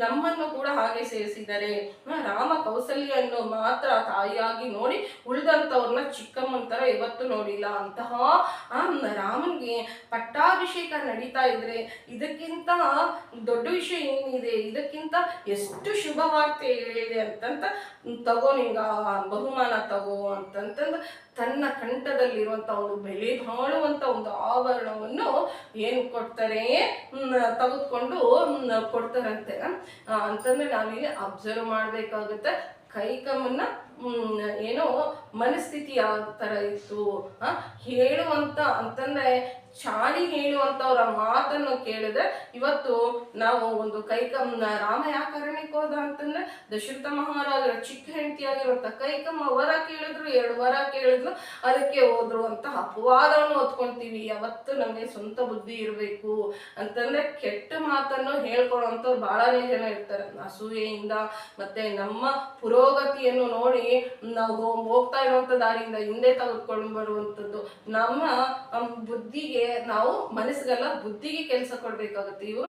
ನಮ್ಮನ್ನು ಕೂಡ ಹಾಗೆ ಸೇರಿಸಿದ್ದಾರೆ. ರಾಮ ಕೌಸಲ್ಯನ್ನು ಮಾತ್ರ ತಾಯಿಯಾಗಿ ನೋಡಿ ಉಳಿದಂಥವ್ರನ್ನ ಚಿಕ್ಕಮ್ಮನ ಥರ ಇವತ್ತು ನೋಡಿಲ್ಲ. ಅಂತಹ ರಾಮನ್ಗೆ ಪಟ್ಟಾಭಿಷೇಕ ನಡೀತಾ ಇದ್ರೆ ಇದಕ್ಕಿಂತ ದೊಡ್ಡ ವಿಷಯ ಏನಿದೆ, ಇದಕ್ಕಿಂತ ಎಷ್ಟು ಶುಭ ವಾರ್ತೆ ಹೇಳಿದೆ ಅಂತಂತ ತಗೋ ನಿಂಗ ಬಹುಮಾನ ತಗೋ ಅಂತಂತಂದು ತನ್ನ ಕಂಠದಲ್ಲಿರುವಂಥ ಒಂದು ಬೆಲೆ ಬಾಳುವಂಥ ಒಂದು ಆಭರಣವನ್ನು ಏನು ಕೊಡ್ತಾರೆ, ತೆಗೆದುಕೊಂಡು ಕೊಡ್ತಾರಂತೆ. ಅಂತಂದ್ರೆ ನಾವಿಲ್ಲಿ ಅಬ್ಸರ್ವ್ ಮಾಡಬೇಕಾಗುತ್ತೆ. ಕೈಕಮ್ಮನ್ನ ಏನೋ ಮನಸ್ಥಿತಿ ಯಾವ ಥರ ಇತ್ತು ಹೇಳುವಂತ ಅಂತಂದ್ರೆ ಚಾಡಿ ಹೇಳುವಂಥವ್ರ ಮಾತನ್ನು ಕೇಳಿದ್ರೆ ಇವತ್ತು ನಾವು ಒಂದು ಕೈಕಮ್ಮನ ರಾಮ ಯಾಕೆ ಅರಣ್ಯಕ್ಕೆ ಹೋದ ಅಂತಂದ್ರೆ ದಶರಥ ಮಹಾರಾಜರ ಚಿಕ್ಕ ಹೆಂಡತಿಯಾಗಿರುವಂಥ ಕೈಕಮ್ಮ ವರ ಕೇಳಿದ್ರು, 2 ವರ ಕೇಳಿದ್ರು, ಅದಕ್ಕೆ ಹೋದ್ರು ಅಂತ ಅಪವಾದವನ್ನು ಹೊತ್ಕೊಂತೀವಿ. ಯಾವತ್ತು ನಮಗೆ ಸ್ವಂತ ಬುದ್ಧಿ ಇರಬೇಕು ಅಂತಂದ್ರೆ ಕೆಟ್ಟ ಮಾತನ್ನು ಹೇಳ್ಕೊಡುವಂಥವ್ರು ಬಹಳನೇ ಜನ ಇರ್ತಾರೆ. ಅಸೂಯೆಯಿಂದ ಮತ್ತೆ ನಮ್ಮ ಪುರೋಗತಿಯನ್ನು ನೋಡಿ ನಾವು ಹೋಗ್ತಾ ಇರುವಂತ ದಾರಿಯಿಂದ ಹಿಂದೆ ತೆಗೆದುಕೊಂಡು ಬರುವಂಥದ್ದು. ನಮ್ಮ ಬುದ್ಧಿಗೆ ನಾವು ಮನಸ್ಸಿಗೆಲ್ಲ ಬುದ್ಧಿಗೆ ಕೆಲಸ ಕೊಡ್ಬೇಕಾಗುತ್ತೆ. ಇವು